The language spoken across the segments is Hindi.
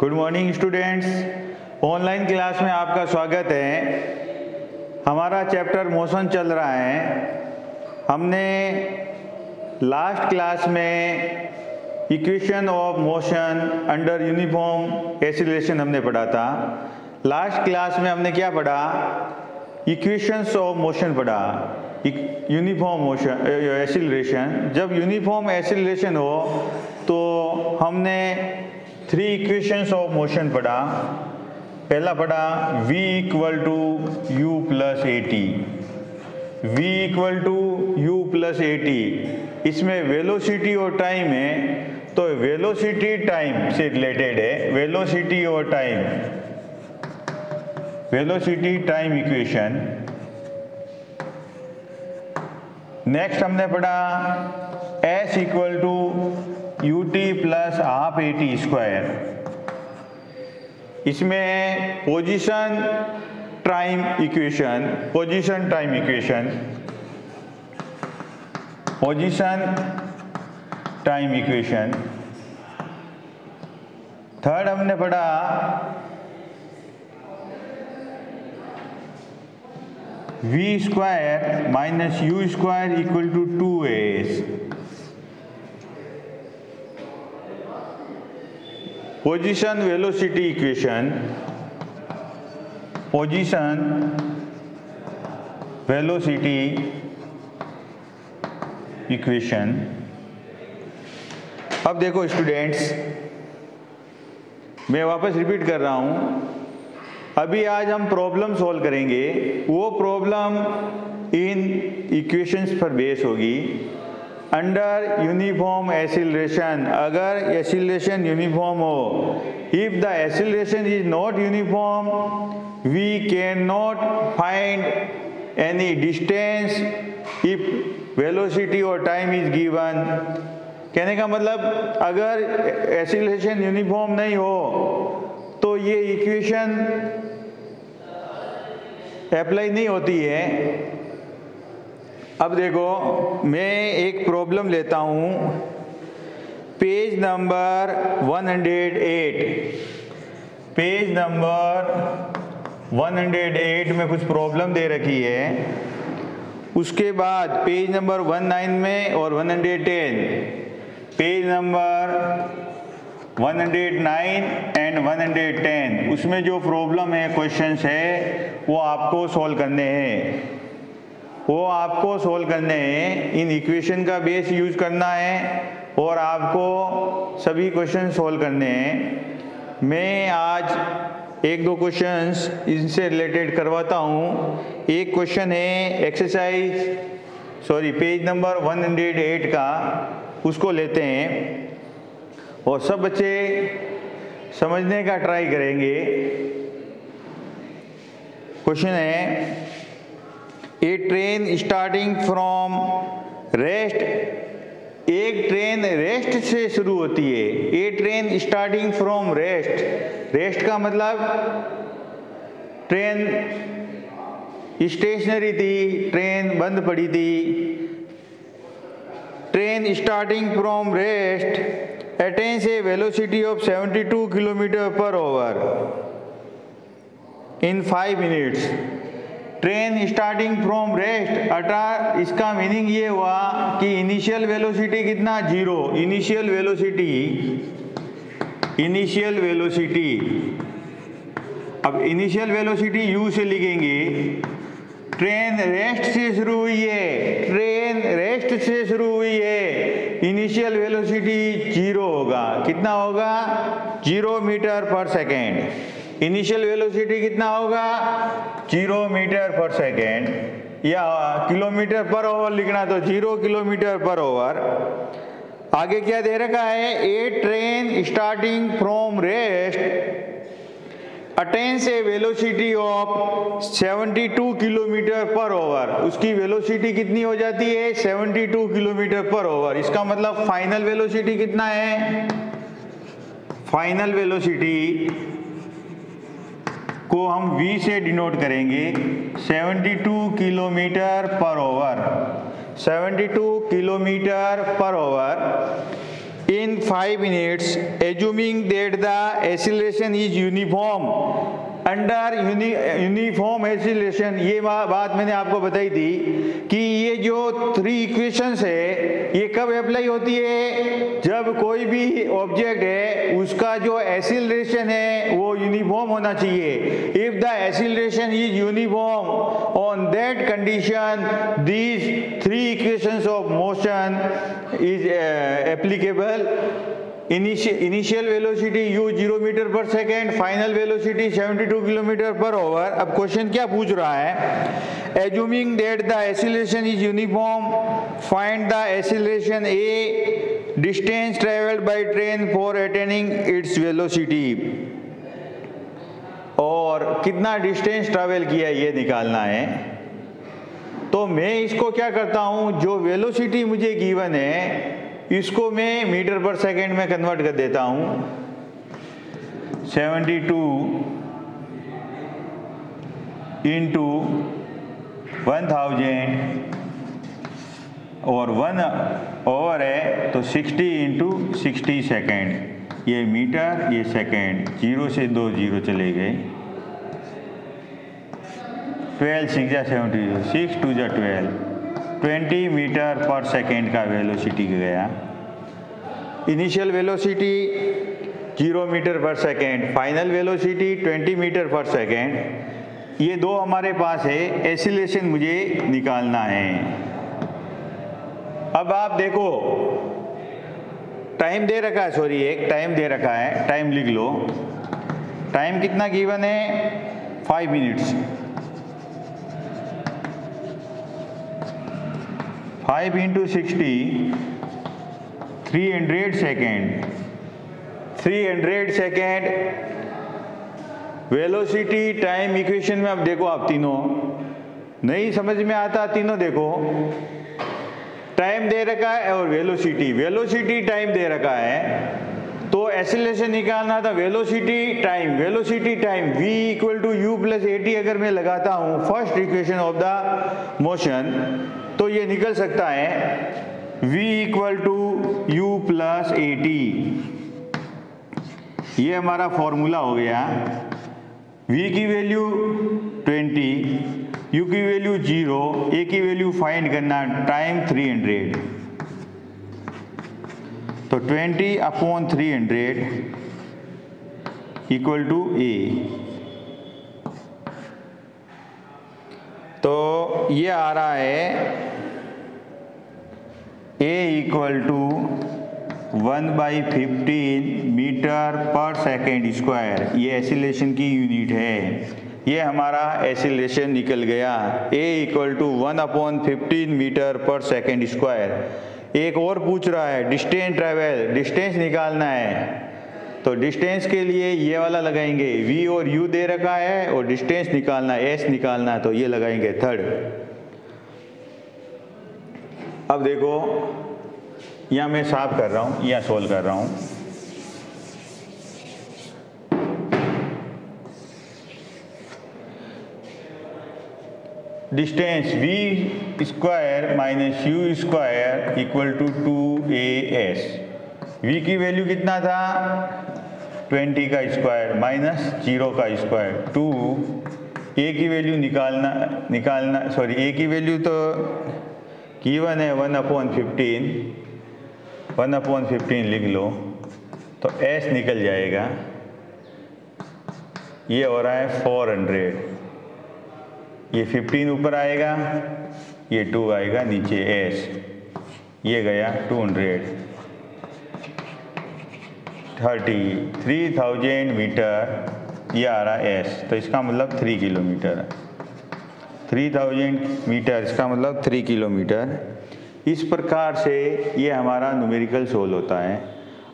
Good morning students, online class में आपका स्वागत है। हमारा चैप्टर मोशन चल रहा है। हमने लास्ट क्लास में equation of motion under uniform acceleration हमने पढ़ा था। लास्ट क्लास में हमने क्या पढ़ा? इक्वेशंस ऑफ मोशन पढ़ा, यूनिफॉर्म मोशन एक्सीलरेशन। जब यूनिफॉर्म एक्सीलरेशन हो तो हमने 3 इक्वेशंस ऑफ मोशन पढ़ा। पहला पढ़ा v equal to u plus a t, v equal to u plus a t. इसमें वेलोसिटी और टाइम है, तो वेलोसिटी टाइम से रिलेटेड है। वेलोसिटी और time, velocity time equation. Next हमने पढ़ा s equal to u t plus half a t square. इसमें position time equation, position time equation, position time equation. Third हमने पढ़ा v square minus u square equal to 2as। Position velocity equation, position velocity equation. अब देखो स्टूडेंट्स, मैं वापस रिपीट कर रहा हूं। अभी आज हम प्रॉब्लम सॉल्व करेंगे। वो प्रॉब्लम इन इक्वेशंस पर बेस होगी। अंडर यूनिफॉर्म एक्सीलरेशन, अगर एक्सीलरेशन यूनिफॉर्म हो, if the acceleration is not uniform we can not find any distance if velocity और टाइम इज गिवन। कहने का मतलब, अगर एक्सीलरेशन यूनिफॉर्म नहीं हो तो ये इक्वेशन अप्लाई नहीं होती है। अब देखो, मैं एक प्रॉब्लम लेता हूँ, पेज नंबर 108। पेज नंबर 108 में कुछ प्रॉब्लम दे रखी है। उसके बाद पेज नंबर 19 में और 110, पेज नंबर 109 एंड 110, उसमें जो प्रॉब्लम है, क्वेश्चंस है, वो आपको सॉल्व करने हैं। वो आपको सोल्व करने हैं। इन इक्वेशन का बेस यूज करना है और आपको सभी क्वेश्चन सोल्व करने हैं। मैं आज एक दो क्वेश्चंस इनसे रिलेटेड करवाता हूँ। एक क्वेश्चन है एक्सरसाइज, पेज नंबर 108 का, उसको लेते हैं और सब बच्चे समझने का ट्राई करेंगे। क्वेश्चन है, a train starting from rest. एक ट्रेन रेस्ट से शुरू होती है। A train starting from rest. Rest का मतलब ट्रेन स्टेशनरी थी, ट्रेन बंद पड़ी थी। Train starting from rest attains a velocity of 72 kilometre per hour in 5 minutes. Train starting from rest attain, इसका मीनिंग ये हुआ कि इनिशियल वेलोसिटी कितना? 0। Initial velocity, initial velocity. अब इनिशियल वेलोसिटी u से लिखेंगे। ट्रेन रेस्ट से शुरू हुई है, ट्रेन रेस्ट से शुरू हुई है, इनिशियल वेलोसिटी 0 होगा। कितना होगा? 0 metre per second. Initial velocity कितना होगा? 0 मीटर पर सेकेंड, या किलोमीटर पर आवर लिखना तो 0 किलोमीटर पर आवर। आगे क्या दे रखा है? A train starting from rest attains a velocity of 72 kilometre per hour. उसकी वेलोसिटी कितनी हो जाती है? 72 किलोमीटर पर आवर। इसका मतलब फाइनल वेलोसिटी कितना है? फाइनल वेलोसिटी को हम v से डिनोट करेंगे। 72 kilometre per our, 72 kilometre per our. in 5 minutes, assuming that the acceleration is uniform. Under uniform acceleration, ये बात मैंने आपको बताई थी कि ये जो 3 इक्वेशंस है ये कब अप्लाई होती है, जब कोई भी ऑब्जेक्ट है उसका जो एक्सीलरेशन है वो यूनिफॉर्म होना चाहिए. If the acceleration is uniform, on that condition these 3 equations of motion is applicable. Initial velocity u 0 metre per second, final velocity 72 kilometre per hour. अब क्वेश्चन क्या पूछ रहा है, assuming that the acceleration is uniform, find the acceleration a, distance travelled by train for attaining its velocity. और कितना डिस्टेंस ट्रेवल किया ये निकालना है. तो मैं इसको क्या करता हूँ, जो वेलोसिटी मुझे गिवन है इसको मैं मीटर पर सेकेंड में कन्वर्ट कर देता हूँ. 72 इंटू 1000 और 1 ओवर है तो 60 इंटू 60 सेकेंड. ये मीटर, ये सेकेंड, 0 से 2 0 चले गए. 12 6 जा 72, 6 2 जा 12, 20 मीटर पर सेकेंड का वेलोसिटी गया. Initial velocity 0 metre per second, final velocity 20 metre per second. ये दो हमारे पास है. एक्सीलरेशन मुझे निकालना है. अब आप देखो टाइम दे रखा है, सॉरी एक टाइम दे रखा है, टाइम लिख लो. टाइम कितना गिवन है, 5 minutes. 5 into 60, 300 second. 300 second velocity time equation में. अब देखो आप तीनों, नहीं समझ में आता तीनों देखो. टाइम दे रखा है और वेलोसिटी टाइम दे रखा है. तो एक्सीलरेशन निकालना था, velocity time v equal to u plus at अगर मैं लगाता हूँ first equation of the motion तो ये निकल सकता है v equal to u plus at. ये हमारा फॉर्मूला हो गया. v की वैल्यू 20, u की वैल्यू 0, a की वैल्यू फाइंड करना, टाइम 300. तो 20 अपॉन 300 इक्वल टू a. तो ये आ रहा है a equal to 1/15 metre per second square. ये एक्सीलरेशन की यूनिट है. ये हमारा एक्सीलरेशन निकल गया. a equal to 1/15 metre per second square. एक और पूछ रहा है डिस्टेंस ट्रेवल, डिस्टेंस निकालना है. तो डिस्टेंस के लिए ये वाला लगाएंगे, v और u दे रखा है और डिस्टेंस निकालना है, s निकालना है, तो ये लगाएंगे थर्ड. अब देखो यहाँ मैं साफ कर रहा हूँ, यहाँ सोल्व कर रहा हूँ. Distance v square minus u square equal to 2as. v की वैल्यू कितना था, 20 का स्क्वायर माइनस 0 का स्क्वायर 2. a की वैल्यू निकालना सॉरी a की वैल्यू तो गिवन है 1/15, 1/15 लिख लो तो s निकल जाएगा. ये हो रहा है 400. ये 15 ऊपर आएगा, ये 2 आएगा नीचे s. ये गया 200. 3000 मीटर ये आ रहा है s. तो इसका मतलब 3 किलोमीटर. 3000 मीटर इसका मतलब 3 किलोमीटर. इस प्रकार से ये हमारा न्यूमेरिकल सोल्व होता है.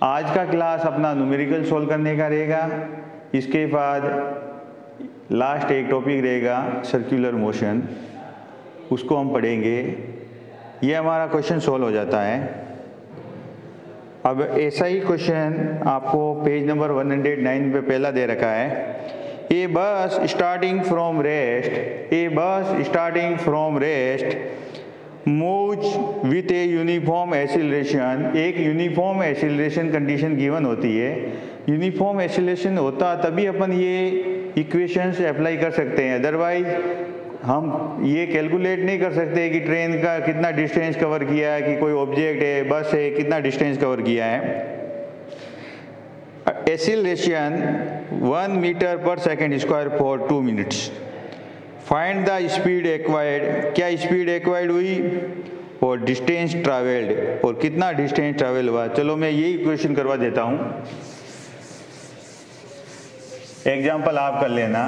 आज का क्लास अपना न्यूमेरिकल सोल्व करने का रहेगा. इसके बाद लास्ट एक टॉपिक रहेगा सर्कुलर मोशन, उसको हम पढ़ेंगे. ये हमारा क्वेश्चन सोल्व हो जाता है. अब ऐसा ही क्वेश्चन आपको पेज नंबर 109 पे पहला दे रखा है. ए बस starting from rest move with a uniform acceleration, एक यूनिफॉर्म एक्सीलरेशन कंडीशन गिवन होती है। यूनिफॉर्म एक्सीलरेशन होता तभी अपन ये इक्वेशंस अप्लाई कर सकते हैं, अदरवाइज हम ये कैलकुलेट नहीं कर सकते कि ट्रेन का कितना डिस्टेंस कवर किया है, कि कोई ऑब्जेक्ट है, बस है, कितना डिस्टेंस कवर किया है। Acceleration 1 metre per second square for 2 minutes. Find the speed acquired, क्या स्पीड एक्वायर्ड हुई और डिस्टेंस ट्रैवल्ड, और कितना डिस्टेंस ट्रैवल हुआ। चलो मैं यही क्वेश्चन करवा देता हूँ, एग्जाम्पल आप कर लेना,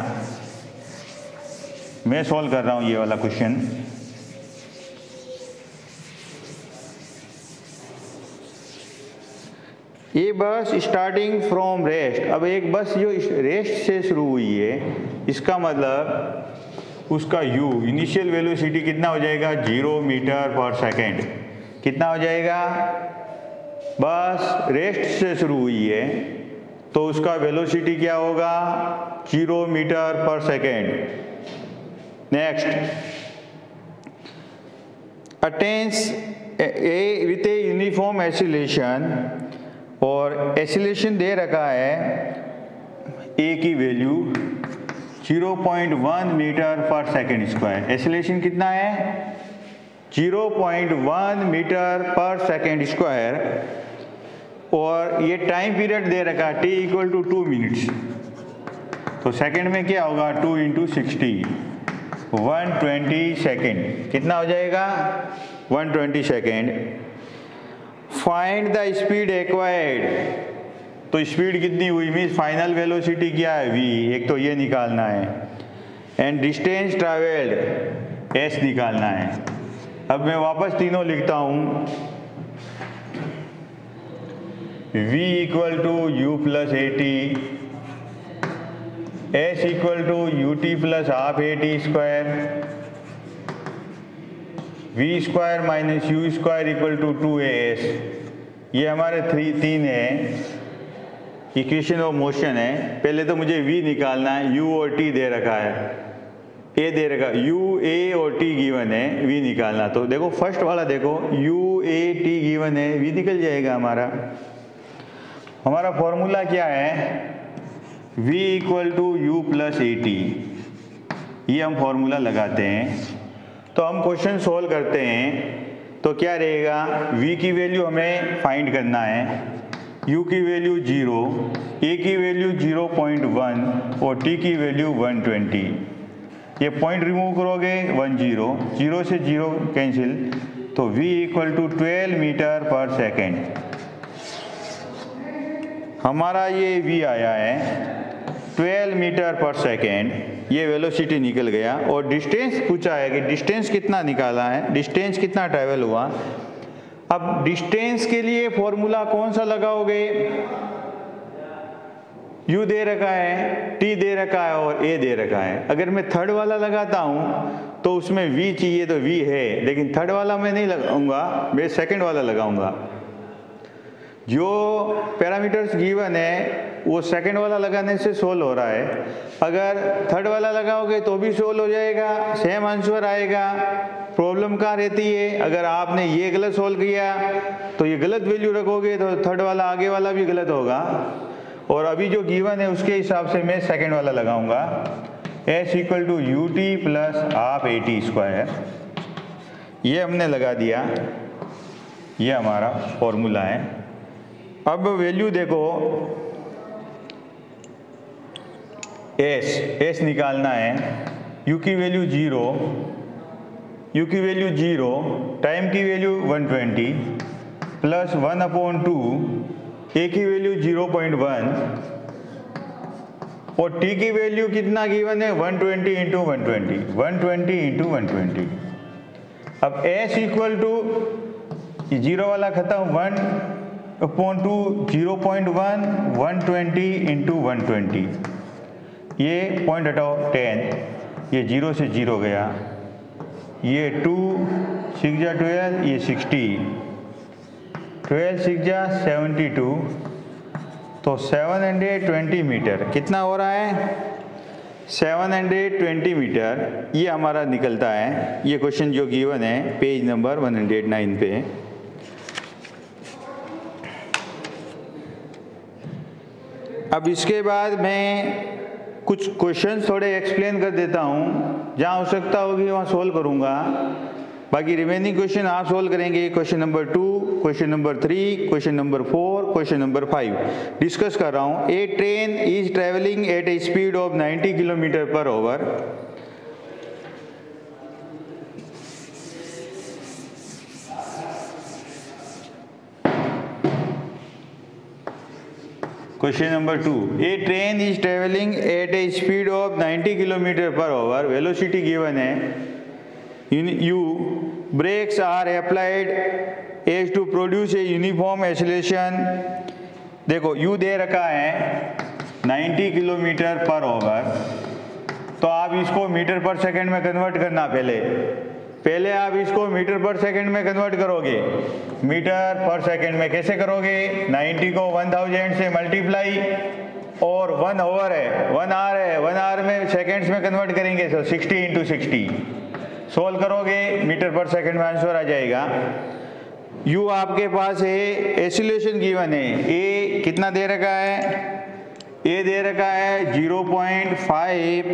मैं सॉल्व कर रहा हूँ ये वाला क्वेश्चन। ये बस स्टार्टिंग फ्रॉम रेस्ट, अब एक बस जो रेस्ट से शुरू हुई है, इसका मतलब उसका u इनिशियल वेलोसिटी कितना हो जाएगा, 0 मीटर पर सेकेंड। कितना हो जाएगा, बस रेस्ट से शुरू हुई है तो उसका वेलोसिटी क्या होगा, 0 metre per second. Next, attains A with a uniform acceleration, और एक्सीलरेशन दे रखा है ए की value 0.1 metre per second square. Acceleration कितना है, 0.1 मीटर पर सेकेंड स्क्वायर, और ये टाइम पीरियड दे रखा है t इक्वल टू 2 मिनट्स। तो सेकेंड में क्या होगा, 2 × 60, 120 सेकेंड। कितना हो जाएगा, 120 second. Find the speed acquired, तो स्पीड कितनी हुई, मीन्स फाइनल वेलोसिटी क्या है, v, एक तो ये निकालना है, एंड डिस्टेंस ट्रैवल्ड s निकालना है। अब मैं वापस तीनों लिखता हूँ, v equal to u plus at, s equal to ut plus half at square, v square minus u square equal to 2as। ये हमारे तीन है इक्वेशन ऑफ मोशन है। पहले तो मुझे v निकालना है, u और t दे रखा है, a दे रखा, u, a और t गिवन है, v निकालना। तो देखो फर्स्ट वाला देखो, u, a, t गिवन है, v निकल जाएगा हमारा। हमारा फॉर्मूला क्या है, v equal to u plus at, ये हम फॉर्मूला लगाते हैं। तो हम क्वेश्चन सोल्व करते हैं, तो क्या रहेगा, v की वैल्यू हमें फाइंड करना है, u की वैल्यू 0, a की वैल्यू 0.1 और t की वैल्यू 120। ये पॉइंट रिमूव करोगे 1 0, 0 से 0 कैंसिल, तो v equal to 12 metre per second. हमारा ये v आया है 12 मीटर पर सेकेंड, ये वेलोसिटी निकल गया। और डिस्टेंस पूछा है कि डिस्टेंस कितना निकाला है, डिस्टेंस कितना ट्रैवल हुआ। अब डिस्टेंस के लिए फॉर्मूला कौन सा लगाओगे, u दे रखा है, t दे रखा है और a दे रखा है। अगर मैं थर्ड वाला लगाता हूँ तो उसमें v चाहिए, तो v है, लेकिन थर्ड वाला मैं नहीं लगाऊंगा, मैं सेकंड वाला लगाऊंगा। जो पैरामीटर्स गिवन है वो सेकंड वाला लगाने से सोल्व हो रहा है। अगर थर्ड वाला लगाओगे तो भी सोल्व हो जाएगा, सेम आंसर आएगा। प्रॉब्लम कहाँ रहती है, अगर आपने ये गलत सोल्व किया तो ये गलत वैल्यू रखोगे तो थर्ड वाला आगे वाला भी गलत होगा। और अभी जो गिवन है उसके हिसाब से मैं सेकंड वाला लगाऊंगा, s equal to ut plus half at square. ये हमने लगा दिया, ये हमारा फॉर्मूला है। अब वैल्यू देखो, s निकालना है, u की वैल्यू 0, u की वैल्यू 0, टाइम की वैल्यू 120 प्लस 1/2, a की वैल्यू 0.1 और t की वैल्यू कितना गिवन है, 120 × 120, 120 × 120। अब s इक्वल टू 0 वाला खत्म, 1/2, 0.1, 120 × 120, ये पॉइंट हटाओ 10, ये 0 से 0 गया, ये 2 6 जा 12, ये 60, 12 6 जा 72, तो 720 मीटर। कितना हो रहा है, 720 मीटर ये हमारा निकलता है। ये क्वेश्चन जो गिवन है पेज नंबर 109 पे। अब इसके बाद मैं कुछ क्वेश्चन थोड़े एक्सप्लेन कर देता हूँ, जहाँ आवश्यकता होगी वहाँ सोल्व करूँगा। बाकी रिमेनिंग क्वेश्चन आप सोल्व करेंगे। Question number 2, question number 3, question number 4, question number 5 discuss कर रहा हूँ। A train is travelling at a speed of 90 kilometre per hour. Question number 2, a train is travelling at a speed of 90 kilometre per hour. Velocity given है। U brakes are applied as to produce a uniform acceleration। देखो U दे रखा है 90 किलोमीटर पर आवर, तो आप इसको मीटर पर सेकंड में कन्वर्ट करना। पहले आप इसको मीटर पर सेकंड में कन्वर्ट करोगे। मीटर पर सेकंड में कैसे करोगे? 90 को 1000 से मल्टीप्लाई और 1 आवर है, 1 आवर है, 1 आवर में सेकंड्स में कन्वर्ट करेंगे तो 60 × 60 सोल्व करोगे मीटर पर सेकंड में आंसर आ जाएगा। यू आपके पास है, एक्सीलरेशन गिवन है। ए कितना दे रखा है? ए दे रखा है 0.5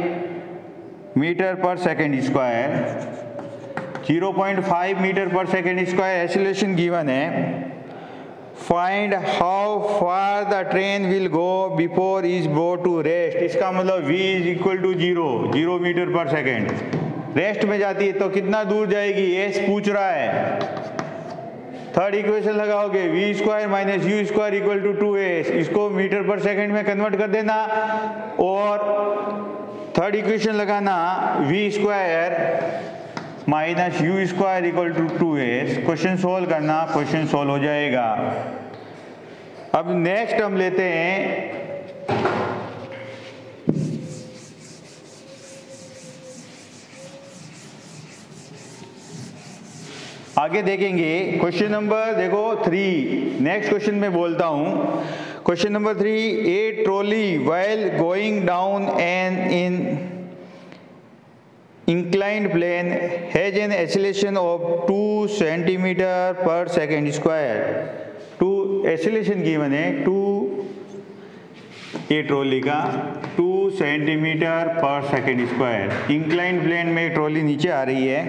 metre per second square. 0.5 metre per second square acceleration given है। Find how far the train will go before is brought to rest. इसका मतलब v is equal to 0 metre per second. Rest में जाती है तो कितना दूर जाएगी? एस पूछ रहा है। थर्ड इक्वेशन लगाओगे, v square minus u square equal to 2s। इसको मीटर पर सेकंड में कन्वर्ट कर देना और थर्ड इक्वेशन लगाना, v square minus u square equal to 2s। Question solve करना, क्वेश्चन सोल्व हो जाएगा। अब नेक्स्ट हम लेते हैं आगे देखेंगे। क्वेश्चन नंबर देखो 3। नेक्स्ट क्वेश्चन में बोलता हूं। Question number 3, a trolley while going down an in inclined plane has an acceleration of 2 centimeter per second square। 2 acceleration given है, 2 ए ट्रॉली का 2 सेंटीमीटर पर सेकेंड स्क्वायर। इंक्लाइंड प्लेन में ट्रॉली नीचे आ रही है।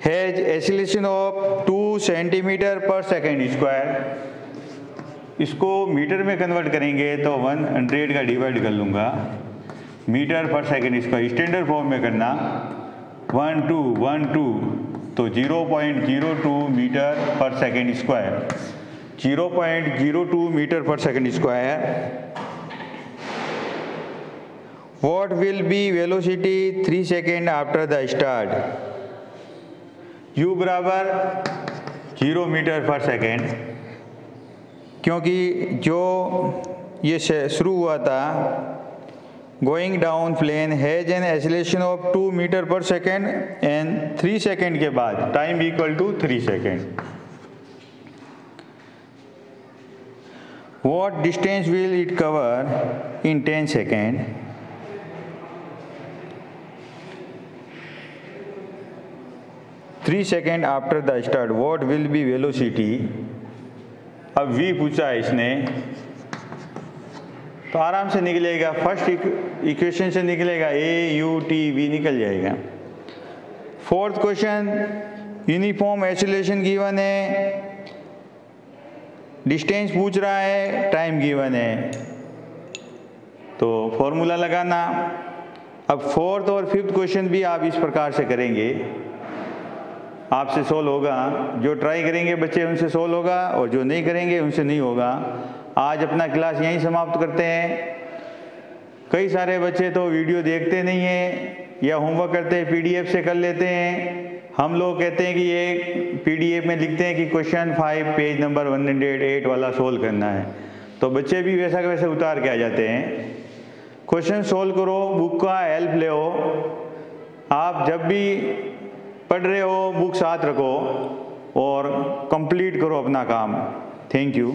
हैज एक्सीलरेशन ऑफ 2 सेंटीमीटर पर सेकेंड स्क्वायर। इसको मीटर में कन्वर्ट करेंगे तो 100 का डिवाइड कर लूँगा। Metre per second square standard form में करना 1 2 तो 0.02 metre per second square. 0.02 metre per second square. What will be velocity 3 second after the start. u बराबर 0 मीटर पर सेकेंड, क्योंकि जो ये शुरू हुआ था going down plane has an acceleration of 2 metre per second and 3 second के बाद time equal to 3 second. What distance will it cover in 10 second. Three second after the start what will be velocity. अब v पूछा है इसने तो आराम से निकलेगा। फर्स्ट इक्वेशन से निकलेगा a u t v निकल जाएगा। Fourth question, uniform acceleration given है, डिस्टेंस पूछ रहा है, टाइम गिवन है, तो फॉर्मूला लगाना। अब फोर्थ और फिफ्थ क्वेश्चन भी आप इस प्रकार से करेंगे, आपसे सोल्व होगा। जो ट्राई करेंगे बच्चे उनसे सोल्व होगा और जो नहीं करेंगे उनसे नहीं होगा। आज अपना क्लास यहीं समाप्त करते हैं। कई सारे बच्चे तो वीडियो देखते नहीं हैं या होमवर्क करते हैं पीडीएफ से कर लेते हैं। हम लोग कहते हैं कि ये पीडीएफ में लिखते हैं कि क्वेश्चन 5 पेज नंबर 108 वाला सोल्व करना है, तो बच्चे भी वैसा का वैसे उतार के आ जाते हैं। क्वेश्चन सोल्व करो, बुक का हेल्प ले। आप जब भी पढ़ रहे हो बुक साथ रखो और कंप्लीट करो अपना काम। Thank you.